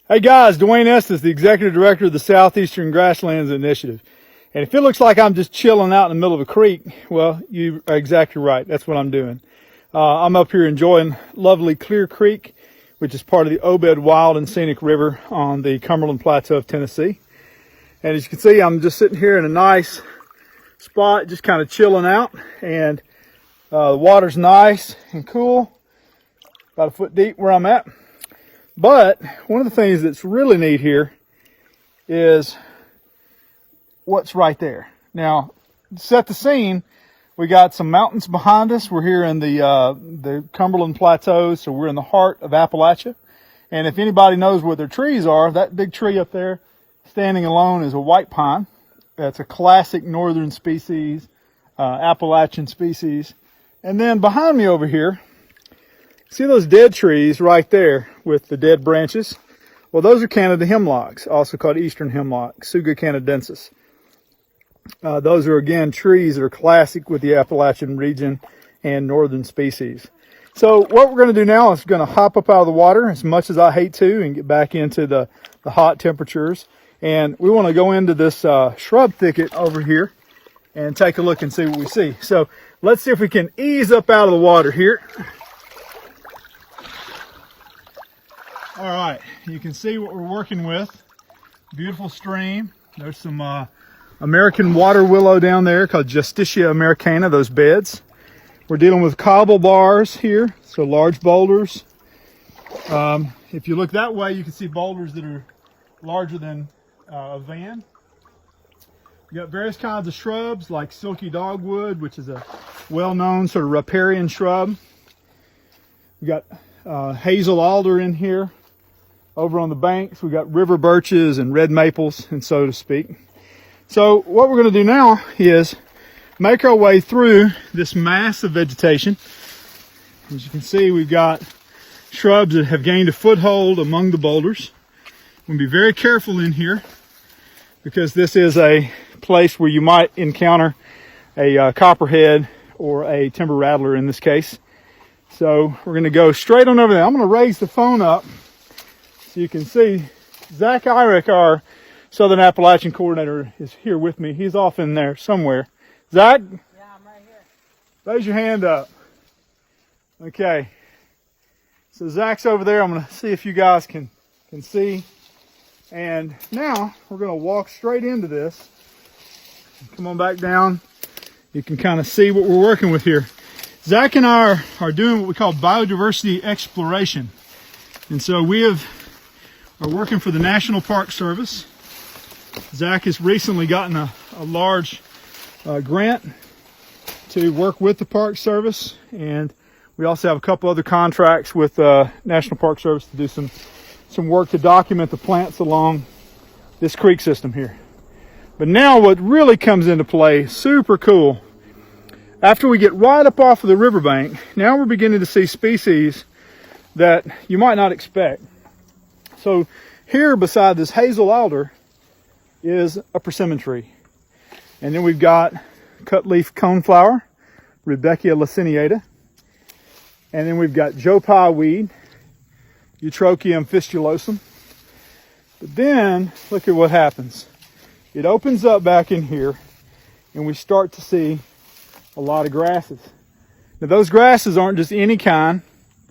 Hey guys, Dwayne Estes, the Executive Director of the Southeastern Grasslands Initiative. And if it looks like I'm just chilling out in the middle of a creek, well, you are exactly right. That's what I'm doing. I'm up here enjoying lovely Clear Creek, which is part of the Obed Wild and Scenic River on the Cumberland Plateau of Tennessee. And as you can see, I'm just sitting here in a nice spot, just kind of chilling out. And the water's nice and cool, about a foot deep where I'm at. But one of the things that's really neat here is what's right there. Now, to set the scene, we got some mountains behind us. We're here in the Cumberland Plateau, so we're in the heart of Appalachia. And if anybody knows where their trees are, that big tree up there standing alone is a white pine. That's a classic northern species, Appalachian species. And then behind me over here, see those dead trees right there with the dead branches? Well, those are Canada hemlocks, also called eastern hemlock, Tsuga canadensis. Those are, again, trees that are classic with the Appalachian region and northern species. So what we're going to do now is going to hop up out of the water, as much as I hate to, and get back into the hot temperatures. And we want to go into this shrub thicket over here and take a look and see what we see. So let's see if we can ease up out of the water here. All right, you can see what we're working with. Beautiful stream. There's some American water willow down there called Justicia americana, those beds. We're dealing with cobble bars here, so large boulders. If you look that way, you can see boulders that are larger than a van. We got various kinds of shrubs like silky dogwood, which is a well-known sort of riparian shrub. We got hazel alder in here. Over on the banks, we've got river birches and red maples, and so to speak. So what we're going to do now is make our way through this mass of vegetation. As you can see, we've got shrubs that have gained a foothold among the boulders. We'll be very careful in here because this is a place where you might encounter a copperhead or a timber rattler in this case. So we're going to go straight on over there. I'm going to raise the phone up so you can see. Zach Irick, our Southern Appalachian coordinator, is here with me. He's off in there somewhere. Zach? Yeah, I'm right here. Raise your hand up. Okay. So Zach's over there. I'm going to see if you guys can see. And now we're going to walk straight into this. Come on back down. You can kind of see what we're working with here. Zach and I are doing what we call biodiversity exploration. And so we are working for the National Park Service. Zach has recently gotten a large grant to work with the Park Service, and we also have a couple other contracts with National Park Service to do some work to document the plants along this creek system here. But now what really comes into play, super cool, after we get right up off of the riverbank, now we're beginning to see species that you might not expect. So here beside this hazel alder is a persimmon tree. And then we've got cutleaf coneflower, Rudbeckia laciniata. And then we've got Joe Pye weed, Eutrochium fistulosum. But then look at what happens. It opens up back in here and we start to see a lot of grasses. Now those grasses aren't just any kind.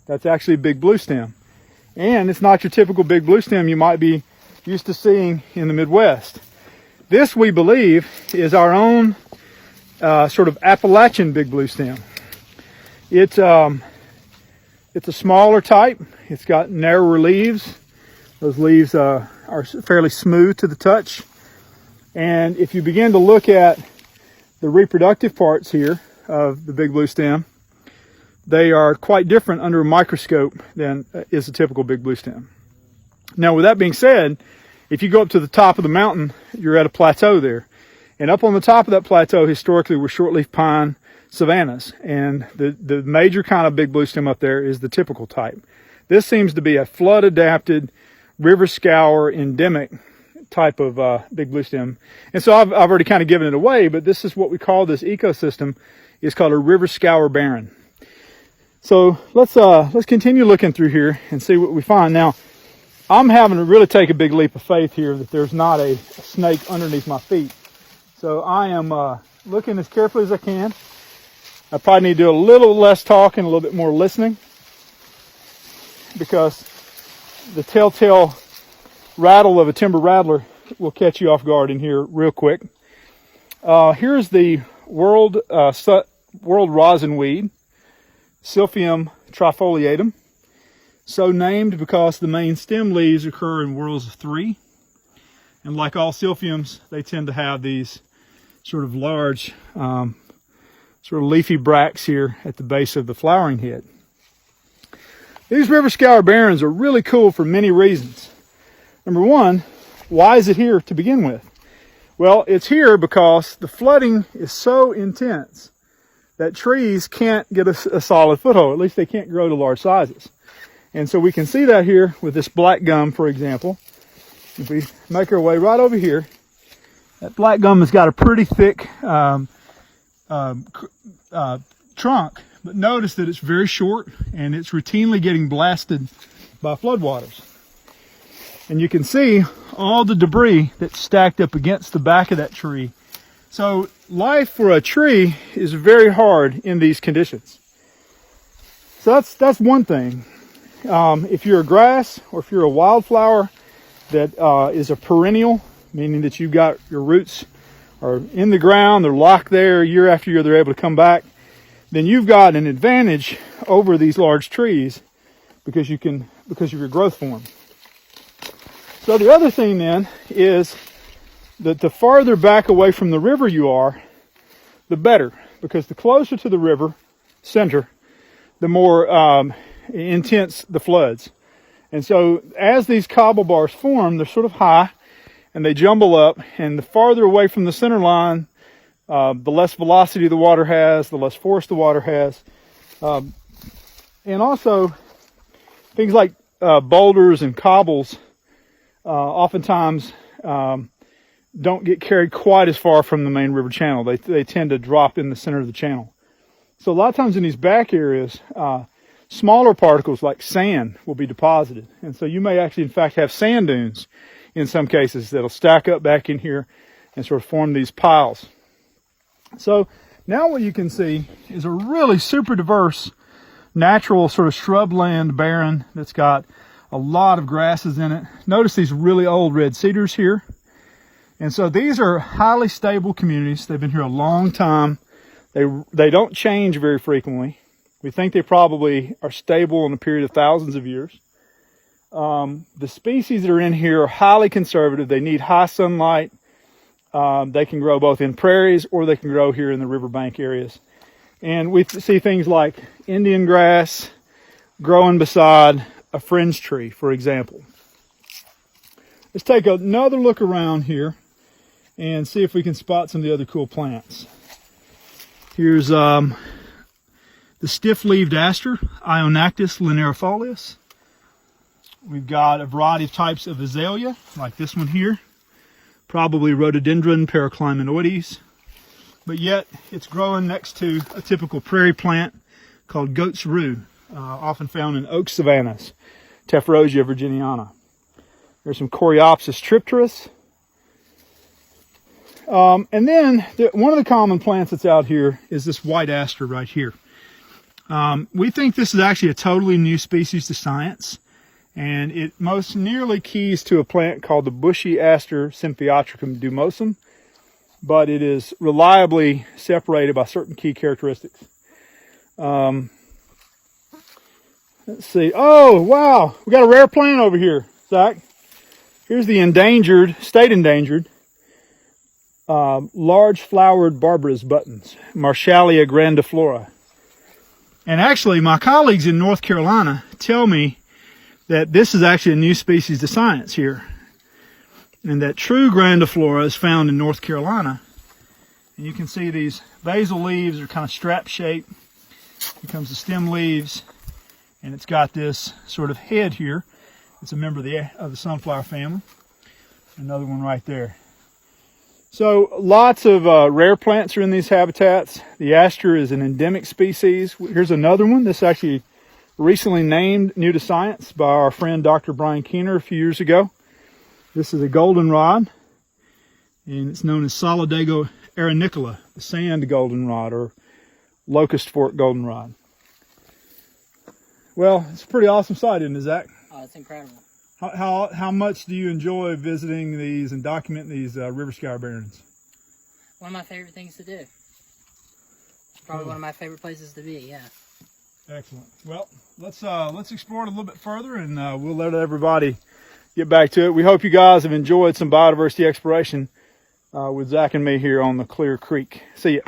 That's actually big bluestem. And it's not your typical big bluestem you might be used to seeing in the Midwest. This, we believe, is our own sort of Appalachian big bluestem. It's a smaller type. It's got narrower leaves. Those leaves are fairly smooth to the touch. And if you begin to look at the reproductive parts here of the big bluestem, they are quite different under a microscope than is a typical big bluestem. Now, with that being said, if you go up to the top of the mountain, you're at a plateau there. And up on the top of that plateau, historically, were shortleaf pine savannas. And the major kind of big bluestem up there is the typical type. This seems to be a flood-adapted, river scour endemic type of big bluestem. And so I've already kind of given it away, but this is what we call this ecosystem. It's called a river scour barren. So let's continue looking through here and see what we find. Now, I'm having to really take a big leap of faith here that there's not a snake underneath my feet. So I am looking as carefully as I can. I probably need to do a little less talking, a little bit more listening, because the telltale rattle of a timber rattler will catch you off guard in here real quick. Here's the world rosin weed, Silphium trifoliatum, so named because the main stem leaves occur in whorls of 3. And like all silphiums, they tend to have these sort of large, sort of leafy bracts here at the base of the flowering head. These river scour barrens are really cool for many reasons. Number one, why is it here to begin with? Well, it's here because the flooding is so intense that trees can't get a solid foothold. At least they can't grow to large sizes. And so we can see that here with this black gum, for example. If we make our way right over here, that black gum has got a pretty thick trunk, but notice that it's very short and it's routinely getting blasted by floodwaters. And you can see all the debris that's stacked up against the back of that tree. So life for a tree is very hard in these conditions. So that's one thing. If you're a grass or if you're a wildflower that is a perennial, meaning that you've got your roots are in the ground, they're locked there year after year, they're able to come back, then you've got an advantage over these large trees because of your growth form. So the other thing then is that the farther back away from the river you are, the better, because the closer to the river center, the more intense the floods. And so as these cobble bars form, they're sort of high and they jumble up, and the farther away from the center line, the less velocity the water has, the less force the water has. And also things like boulders and cobbles oftentimes don't get carried quite as far from the main river channel. They tend to drop in the center of the channel. So a lot of times in these back areas, smaller particles like sand will be deposited. And so you may actually in fact have sand dunes in some cases that'll stack up back in here and sort of form these piles. So now what you can see is a really super diverse natural sort of shrubland barren that's got a lot of grasses in it. Notice these really old red cedars here. And so these are highly stable communities. They've been here a long time. They don't change very frequently. We think they probably are stable in a period of thousands of years. The species that are in here are highly conservative. They need high sunlight. They can grow both in prairies or they can grow here in the riverbank areas. And we see things like Indian grass growing beside a fringe tree, for example. Let's take another look around here and see if we can spot some of the other cool plants. Here's the stiff-leaved aster, Ionactis linearifolius. We've got a variety of types of azalea, like this one here, probably rhododendron paraclimenoides, but yet it's growing next to a typical prairie plant called goat's rue, often found in oak savannas, Tephrosia virginiana. There's some Coreopsis tripteris. And then one of the common plants that's out here is this white aster right here. We think this is actually a totally new species to science, and it most nearly keys to a plant called the bushy aster Symphiatricum dumosum, but it is reliably separated by certain key characteristics. Let's see. Oh, wow. We got a rare plant over here, Zach. Here's the endangered, state endangered, large flowered barberries buttons, Marshallia grandiflora. And actually, my colleagues in North Carolina tell me that this is actually a new species to science here, and that true grandiflora is found in North Carolina. And you can see these basal leaves are kind of strap shaped. Here comes the stem leaves, and it's got this sort of head here. It's a member of the sunflower family. Another one right there. So lots of rare plants are in these habitats. The aster is an endemic species. Here's another one. This actually recently named new to science by our friend Dr. Brian Keener a few years ago. This is a goldenrod, and it's known as Solidago arenicola, the sand goldenrod or locust fork goldenrod. Well, it's a pretty awesome sight, isn't it, Zach? Oh, it's incredible. How much do you enjoy visiting these and documenting these river scour barrens? One of my favorite things to do. Probably one of my favorite places to be, yeah. Excellent. Well, let's explore it a little bit further, and we'll let everybody get back to it. We hope you guys have enjoyed some biodiversity exploration with Zach and me here on the Clear Creek. See ya.